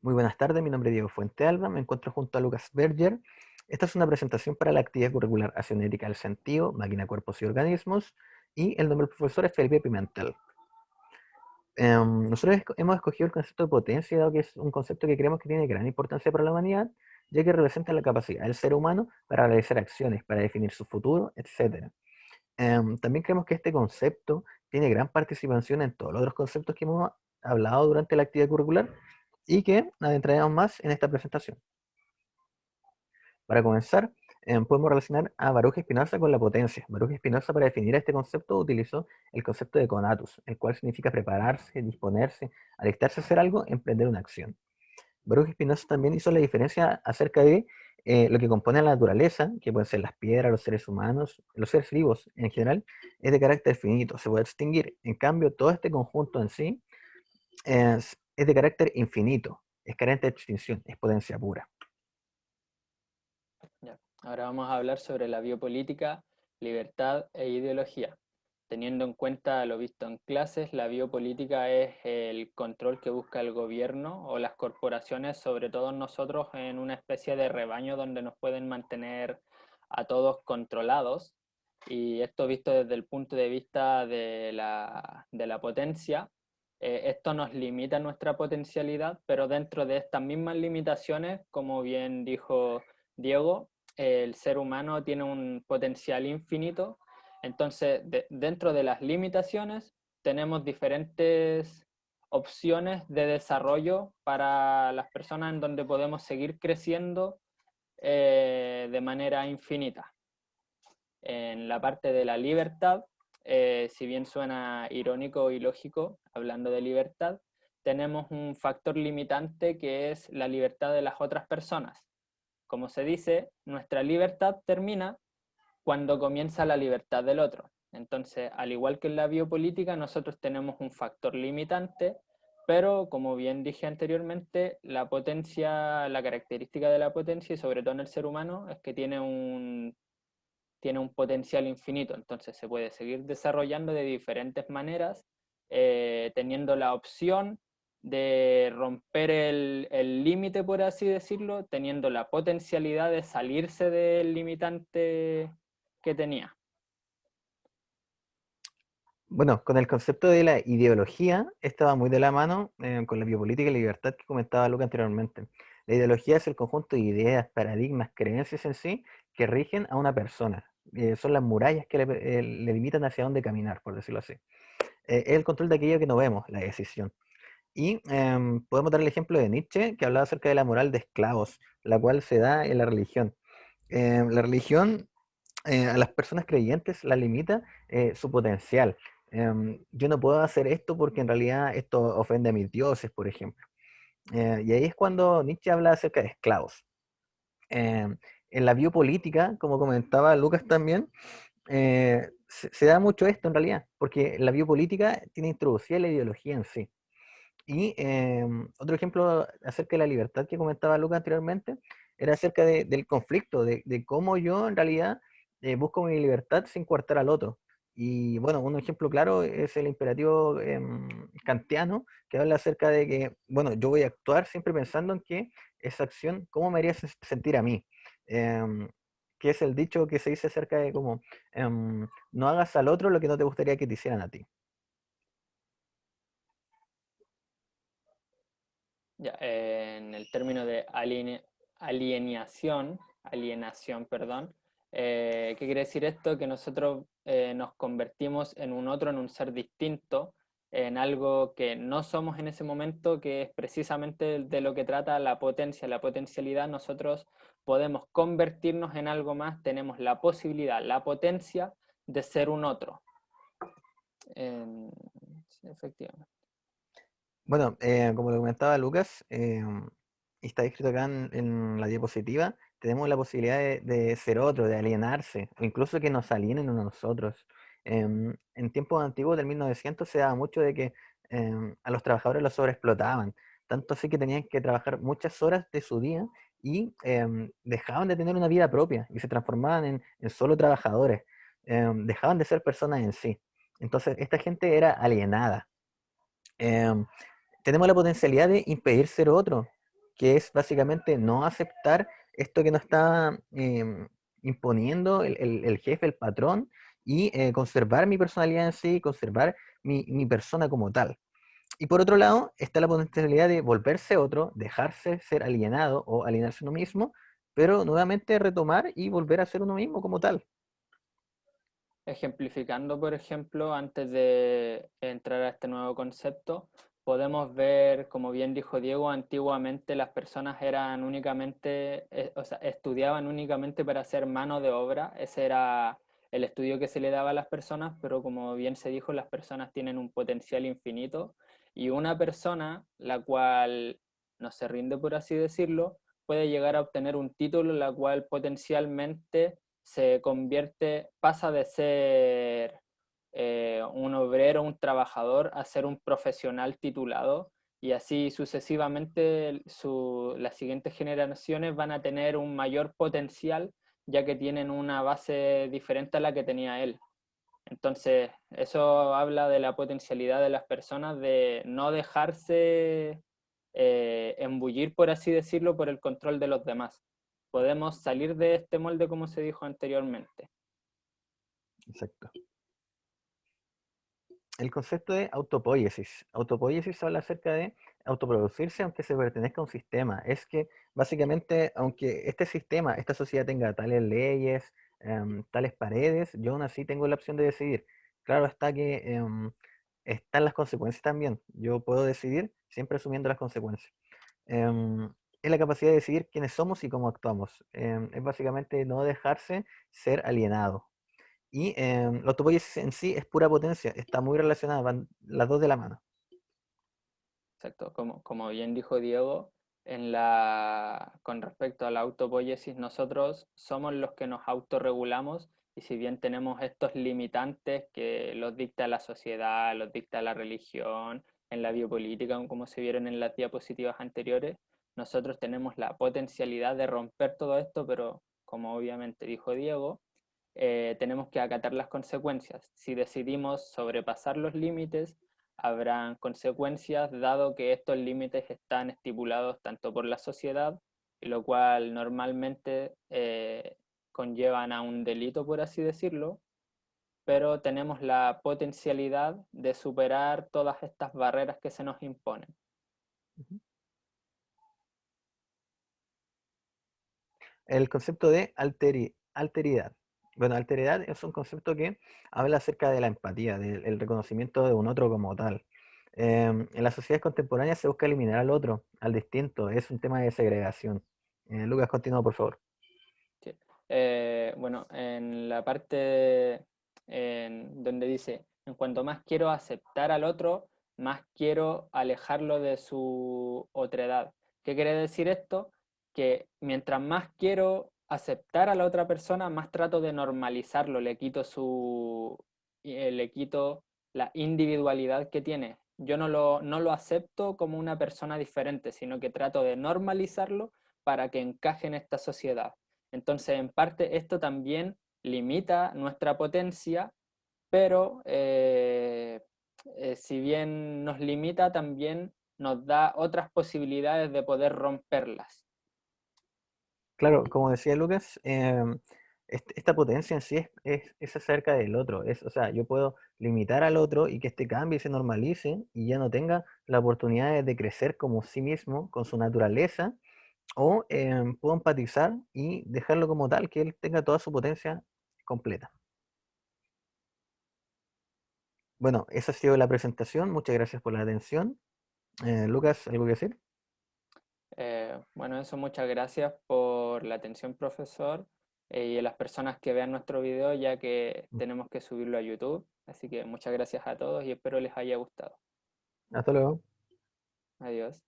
Muy buenas tardes, mi nombre es Diego Fuentealba, me encuentro junto a Lucas Berger. Esta es una presentación para la actividad curricular Acción Ética del Sentido, Máquina, Cuerpos y Organismos, y el nombre del profesor es Felipe Pimentel. Nosotros hemos escogido el concepto de potencia, dado que es un concepto que creemos que tiene gran importancia para la humanidad, ya que representa la capacidad del ser humano para realizar acciones, para definir su futuro, etc. También creemos que este concepto tiene gran participación en todos los otros conceptos que hemos hablado durante la actividad curricular y que adentraremos más en esta presentación. Para comenzar, podemos relacionar a Baruch Spinoza con la potencia. Baruch Spinoza, para definir este concepto, utilizó el concepto de conatus, el cual significa prepararse, disponerse, alistarse a hacer algo, emprender una acción. Baruch Spinoza también hizo la diferencia acerca de lo que compone la naturaleza, que pueden ser las piedras, los seres humanos, los seres vivos en general, es de carácter finito, se puede extinguir. En cambio, todo este conjunto en sí es de carácter infinito, es carente de extinción, es potencia pura. Ya. Ahora vamos a hablar sobre la biopolítica, libertad e ideología. Teniendo en cuenta lo visto en clases, la biopolítica es el control que busca el gobierno o las corporaciones sobre todos nosotros en una especie de rebaño donde nos pueden mantener a todos controlados. Y esto visto desde el punto de vista de la potencia, esto nos limita nuestra potencialidad, pero dentro de estas mismas limitaciones, como bien dijo Diego, el ser humano tiene un potencial infinito. Entonces, dentro de las limitaciones, tenemos diferentes opciones de desarrollo para las personas en donde podemos seguir creciendo de manera infinita. En la parte de la libertad, si bien suena irónico y lógico, hablando de libertad, tenemos un factor limitante que es la libertad de las otras personas. Como se dice, nuestra libertad termina cuando comienza la libertad del otro. Entonces, al igual que en la biopolítica, nosotros tenemos un factor limitante, pero como bien dije anteriormente, la potencia, la característica de la potencia, y sobre todo en el ser humano, es que tiene un potencial infinito. Entonces, se puede seguir desarrollando de diferentes maneras, teniendo la opción de romper el límite, por así decirlo, teniendo la potencialidad de salirse del limitante que tenía. Bueno, con el concepto de la ideología, estaba muy de la mano con la biopolítica y la libertad que comentaba Luca anteriormente. La ideología es el conjunto de ideas, paradigmas, creencias en sí que rigen a una persona. Son las murallas que le limitan hacia dónde caminar, por decirlo así. Es el control de aquello que no vemos, la decisión. Y podemos dar el ejemplo de Nietzsche, que hablaba acerca de la moral de esclavos, la cual se da en la religión. La religión a las personas creyentes la limita su potencial. Yo no puedo hacer esto porque en realidad esto ofende a mis dioses, por ejemplo. Y ahí es cuando Nietzsche habla acerca de esclavos. En la biopolítica, como comentaba Lucas también, se da mucho esto en realidad, porque la biopolítica tiene introducida la ideología en sí. Y otro ejemplo acerca de la libertad que comentaba Lucas anteriormente era acerca del conflicto, de cómo yo en realidad busco mi libertad sin coartar al otro. Y bueno, un ejemplo claro es el imperativo kantiano, que habla acerca de que, bueno, yo voy a actuar siempre pensando en que esa acción, ¿cómo me haría sentir a mí? Em, que es el dicho que se dice acerca de como, no hagas al otro lo que no te gustaría que te hicieran a ti. Ya, en el término de alienación, perdón, ¿qué quiere decir esto? Que nosotros nos convertimos en un otro, en un ser distinto, en algo que no somos en ese momento, que es precisamente de lo que trata la potencia, la potencialidad. Nosotros podemos convertirnos en algo más, tenemos la posibilidad, la potencia de ser un otro. Sí, efectivamente. Bueno, como lo comentaba Lucas, y está escrito acá en la diapositiva, tenemos la posibilidad de ser otro, de alienarse, o incluso que nos alienen a nosotros. En tiempos antiguos del 1900 se daba mucho de que a los trabajadores los sobreexplotaban, tanto así que tenían que trabajar muchas horas de su día y dejaban de tener una vida propia y se transformaban en solo trabajadores, dejaban de ser personas en sí. Entonces, esta gente era alienada. Em, Tenemos la potencialidad de impedir ser otro. que es básicamente no aceptar esto que nos está imponiendo el jefe, el patrón, y conservar mi personalidad en sí, conservar mi persona como tal. Y por otro lado, está la potencialidad de volverse otro, dejarse ser alienado o alienarse uno mismo, pero nuevamente retomar y volver a ser uno mismo como tal. Ejemplificando, por ejemplo, antes de entrar a este nuevo concepto, podemos ver, como bien dijo Diego, antiguamente las personas eran únicamente, o sea, estudiaban únicamente para ser mano de obra. Ese era el estudio que se le daba a las personas, pero como bien se dijo, las personas tienen un potencial infinito y una persona, la cual no se rinde, por así decirlo, puede llegar a obtener un título, la cual potencialmente se convierte, pasa de ser un obrero, un trabajador, a ser un profesional titulado y así sucesivamente las siguientes generaciones van a tener un mayor potencial ya que tienen una base diferente a la que tenía él. Entonces, eso habla de la potencialidad de las personas de no dejarse embullir, por así decirlo, por el control de los demás. Podemos salir de este molde como se dijo anteriormente. Exacto. El concepto de autopoiesis. Autopoiesis habla acerca de autoproducirse aunque se pertenezca a un sistema. Es que básicamente, aunque este sistema, esta sociedad tenga tales leyes, tales paredes, yo aún así tengo la opción de decidir. Claro está que están las consecuencias también. Yo puedo decidir siempre asumiendo las consecuencias. Em, es la capacidad de decidir quiénes somos y cómo actuamos. Es básicamente no dejarse ser alienado. Y la autopoiesis en sí es pura potencia, está muy relacionada, van las dos de la mano. Exacto, como bien dijo Diego, con respecto a la autopoiesis, nosotros somos los que nos autorregulamos y si bien tenemos estos limitantes que los dicta la sociedad, los dicta la religión, en la biopolítica, como se vieron en las diapositivas anteriores, nosotros tenemos la potencialidad de romper todo esto, pero como obviamente dijo Diego, tenemos que acatar las consecuencias. Si decidimos sobrepasar los límites, habrán consecuencias dado que estos límites están estipulados tanto por la sociedad, y lo cual normalmente conllevan a un delito, por así decirlo, pero tenemos la potencialidad de superar todas estas barreras que se nos imponen. Ujú. El concepto de alteridad. Bueno, alteridad es un concepto que habla acerca de la empatía, del reconocimiento de un otro como tal. En las sociedades contemporáneas se busca eliminar al otro, al distinto, es un tema de segregación. Lucas, continúa, por favor. Sí. Bueno, en la parte donde dice, en cuanto más quiero aceptar al otro, más quiero alejarlo de su otredad. ¿Qué quiere decir esto? Que mientras más quiero aceptar a la otra persona, más trato de normalizarlo, le quito la individualidad que tiene. Yo no lo acepto como una persona diferente, sino que trato de normalizarlo para que encaje en esta sociedad. Entonces, en parte, esto también limita nuestra potencia, pero si bien nos limita, también nos da otras posibilidades de poder romperlas. Claro, como decía Lucas, esta potencia en sí es acerca del otro. O sea, yo puedo limitar al otro y que este cambie y se normalice y ya no tenga la oportunidad de crecer como sí mismo, con su naturaleza, o puedo empatizar y dejarlo como tal, que él tenga toda su potencia completa. Bueno, esa ha sido la presentación. Muchas gracias por la atención. Lucas, ¿algo que decir? Bueno, eso, muchas gracias por la atención, profesor, y a las personas que vean nuestro video, ya que tenemos que subirlo a YouTube. Así que muchas gracias a todos y espero les haya gustado. Hasta luego. Adiós.